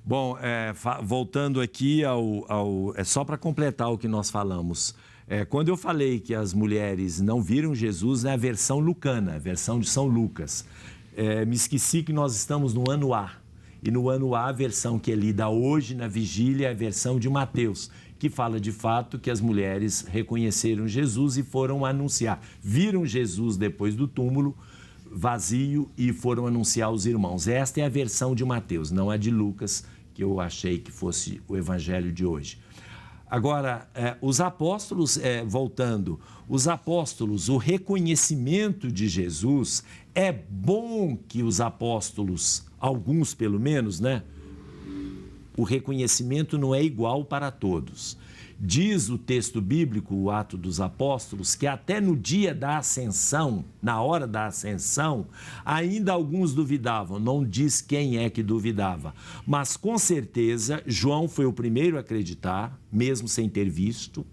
Bom, voltando aqui é só para completar o que nós falamos. Quando eu falei que as mulheres não viram Jesus, é a versão lucana, a versão de São Lucas. Me esqueci que nós estamos no ano A. E no ano A, a versão que é lida hoje na vigília é a versão de Mateus, que fala de fato que as mulheres reconheceram Jesus e foram anunciar. Viram Jesus depois do túmulo vazio e foram anunciar aos irmãos. Esta é a versão de Mateus, não a de Lucas, que eu achei que fosse o evangelho de hoje. Agora, os apóstolos, voltando, os apóstolos, o reconhecimento de Jesus, é bom que os apóstolos, alguns pelo menos, né? O reconhecimento não é igual para todos. Diz o texto bíblico, o Atos dos Apóstolos, que até no dia da ascensão, na hora da ascensão, ainda alguns duvidavam. Não diz quem é que duvidava. Mas, com certeza, João foi o primeiro a acreditar, mesmo sem ter visto.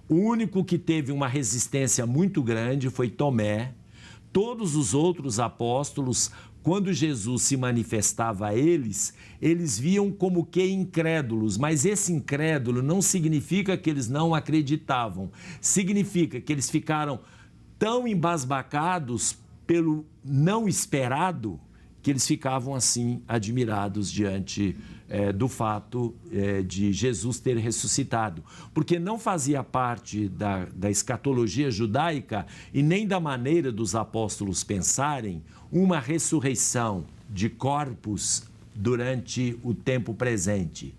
O único que teve uma resistência muito grande foi Tomé. Todos os outros apóstolos, quando Jesus se manifestava a eles, eles viam como que incrédulos, mas esse incrédulo não significa que eles não acreditavam, significa que eles ficaram tão embasbacados pelo não esperado, que eles ficavam assim admirados diante do fato de Jesus ter ressuscitado, porque não fazia parte da escatologia judaica e nem da maneira dos apóstolos pensarem uma ressurreição de corpos durante o tempo presente.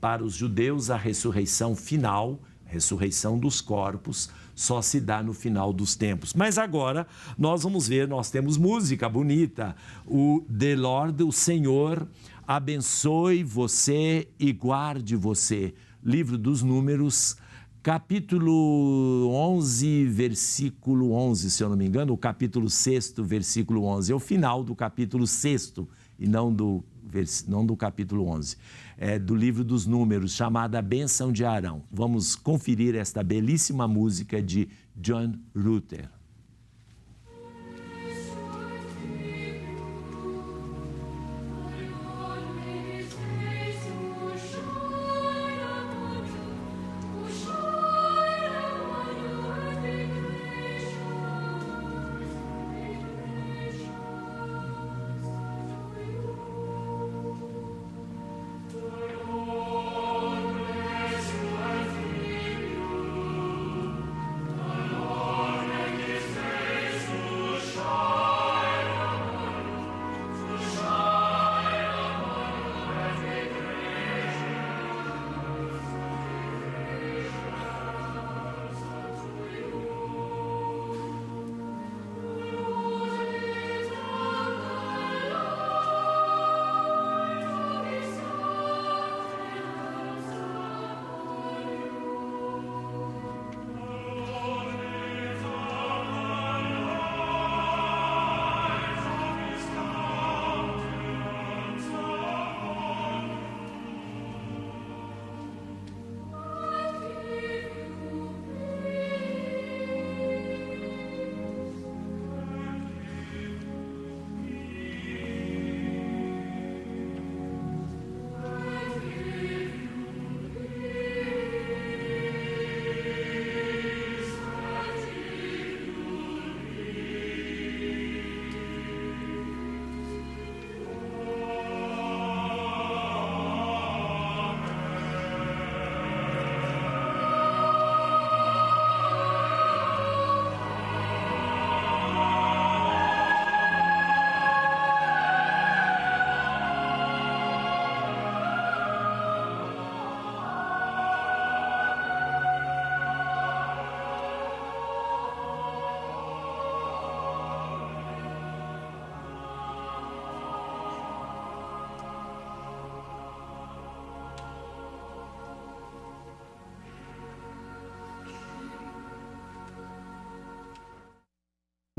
Para os judeus, a ressurreição final, a ressurreição dos corpos, só se dá no final dos tempos. Mas agora nós vamos ver, nós temos música bonita, o The Lord, o Senhor, abençoe você e guarde você. Livro dos Números, capítulo 11, versículo 11, se eu não me engano, o capítulo 6, versículo 11. É o final do capítulo 6 e não do capítulo 11. É do livro dos Números, chamada Bênção de Arão. Vamos conferir esta belíssima música de John Rutter.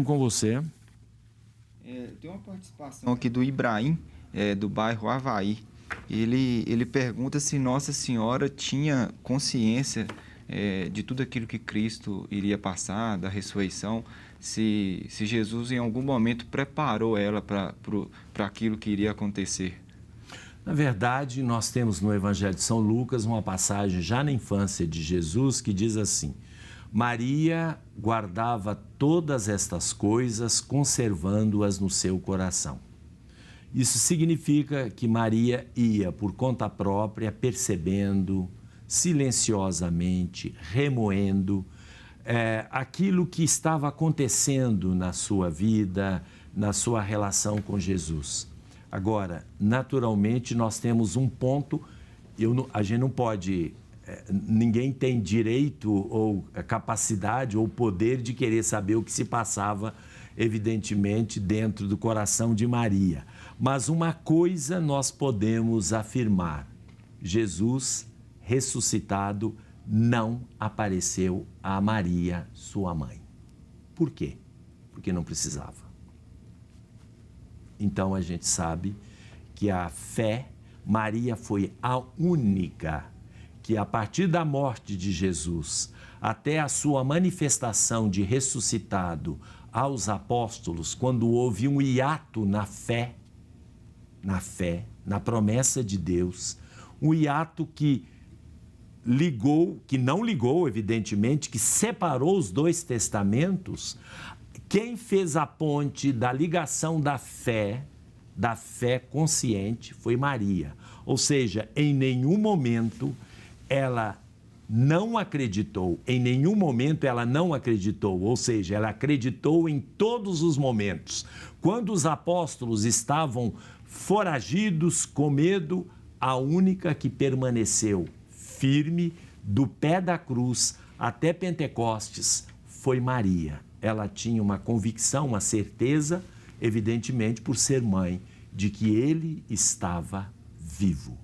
Com você. Tem uma participação aqui do Ibrahim, do bairro Havaí. Ele pergunta se Nossa Senhora tinha consciência de tudo aquilo que Cristo iria passar, da ressurreição, se Jesus em algum momento preparou ela para aquilo que iria acontecer. Na verdade, nós temos no Evangelho de São Lucas uma passagem já na infância de Jesus que diz assim: Maria guardava todas estas coisas, conservando-as no seu coração. Isso significa que Maria ia, por conta própria, percebendo, silenciosamente, remoendo aquilo que estava acontecendo na sua vida, na sua relação com Jesus. Agora, naturalmente, nós temos um ponto, a gente não pode, ninguém tem direito ou capacidade ou poder de querer saber o que se passava, evidentemente, dentro do coração de Maria. Mas uma coisa nós podemos afirmar: Jesus ressuscitado não apareceu a Maria, sua mãe. Por quê? Porque não precisava. Então a gente sabe que a fé, Maria foi a única que, a partir da morte de Jesus até a sua manifestação de ressuscitado aos apóstolos, quando houve um hiato na fé, na promessa de Deus, um hiato que não ligou, evidentemente, que separou os dois testamentos. Quem fez a ponte da ligação da fé consciente, foi Maria. Ou seja, em nenhum momento ela não acreditou, ou seja, ela acreditou em todos os momentos. Quando os apóstolos estavam foragidos, com medo, a única que permaneceu firme do pé da cruz até Pentecostes foi Maria. Ela tinha uma convicção, uma certeza, evidentemente por ser mãe, de que ele estava vivo.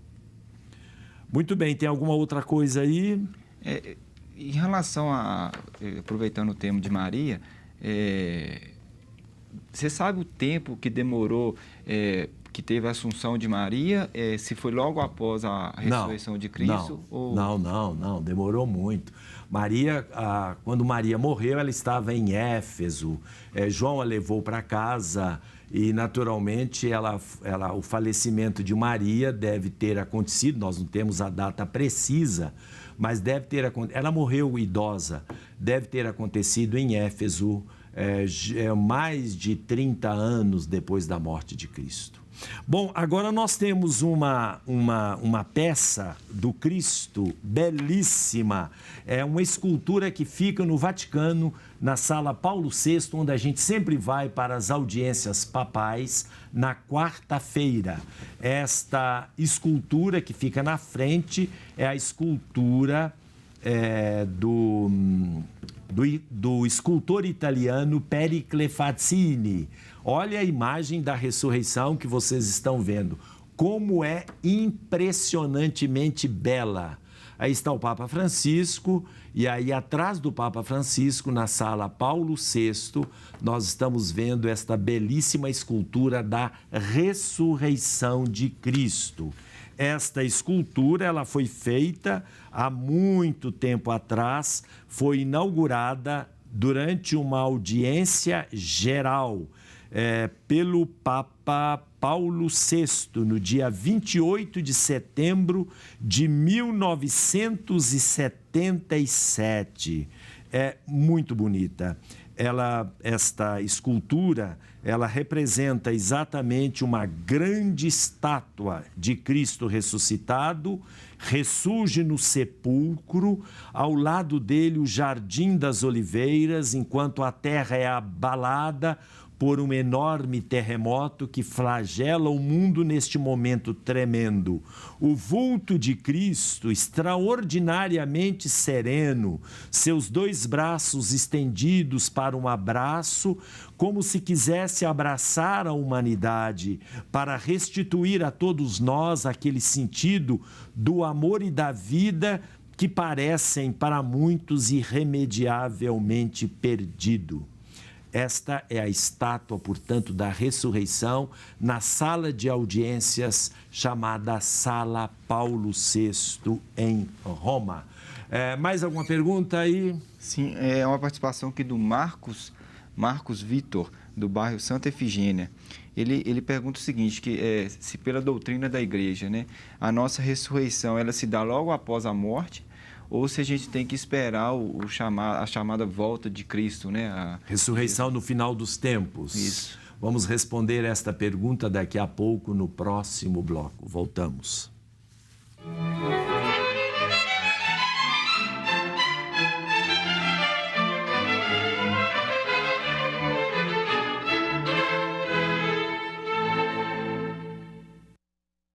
Muito bem, tem alguma outra coisa aí? Em relação aproveitando o tema de Maria, você sabe o tempo que demorou, que teve a Assunção de Maria? Se foi logo após a ressurreição de Cristo? Não, demorou muito. Maria, quando Maria morreu, ela estava em Éfeso. João a levou para casa e, naturalmente, o falecimento de Maria deve ter acontecido, nós não temos a data precisa, mas deve ter acontecido. Ela morreu idosa, deve ter acontecido em Éfeso, mais de 30 anos depois da morte de Cristo. Bom, agora nós temos uma peça do Cristo belíssima, uma escultura que fica no Vaticano, na sala Paulo VI, onde a gente sempre vai para as audiências papais na quarta-feira. Esta escultura que fica na frente é a escultura do escultor italiano Pericle Fazzini. Olha a imagem da ressurreição que vocês estão vendo. Como é impressionantemente bela. Aí está o Papa Francisco, e aí atrás do Papa Francisco, na sala Paulo VI, nós estamos vendo esta belíssima escultura da ressurreição de Cristo. Esta escultura, ela foi feita há muito tempo atrás, foi inaugurada durante uma audiência geral pelo Papa Paulo VI, no dia 28 de setembro de 1977. É muito bonita. Esta escultura, ela representa exatamente uma grande estátua de Cristo ressuscitado, ressurge no sepulcro, ao lado dele o Jardim das Oliveiras, enquanto a terra é abalada por um enorme terremoto que flagela o mundo neste momento tremendo. O vulto de Cristo, extraordinariamente sereno, seus dois braços estendidos para um abraço, como se quisesse abraçar a humanidade, para restituir a todos nós aquele sentido do amor e da vida que parecem para muitos irremediavelmente perdido. Esta é a estátua, portanto, da ressurreição na sala de audiências chamada Sala Paulo VI, em Roma. Mais alguma pergunta aí? Sim, é uma participação aqui do Marcos Vitor, do bairro Santa Efigênia. Ele pergunta o seguinte, que se pela doutrina da igreja, né, a nossa ressurreição ela se dá logo após a morte, ou se a gente tem que esperar a chamada volta de Cristo, né? Ressurreição no final dos tempos. Isso. Vamos responder esta pergunta daqui a pouco no próximo bloco. Voltamos.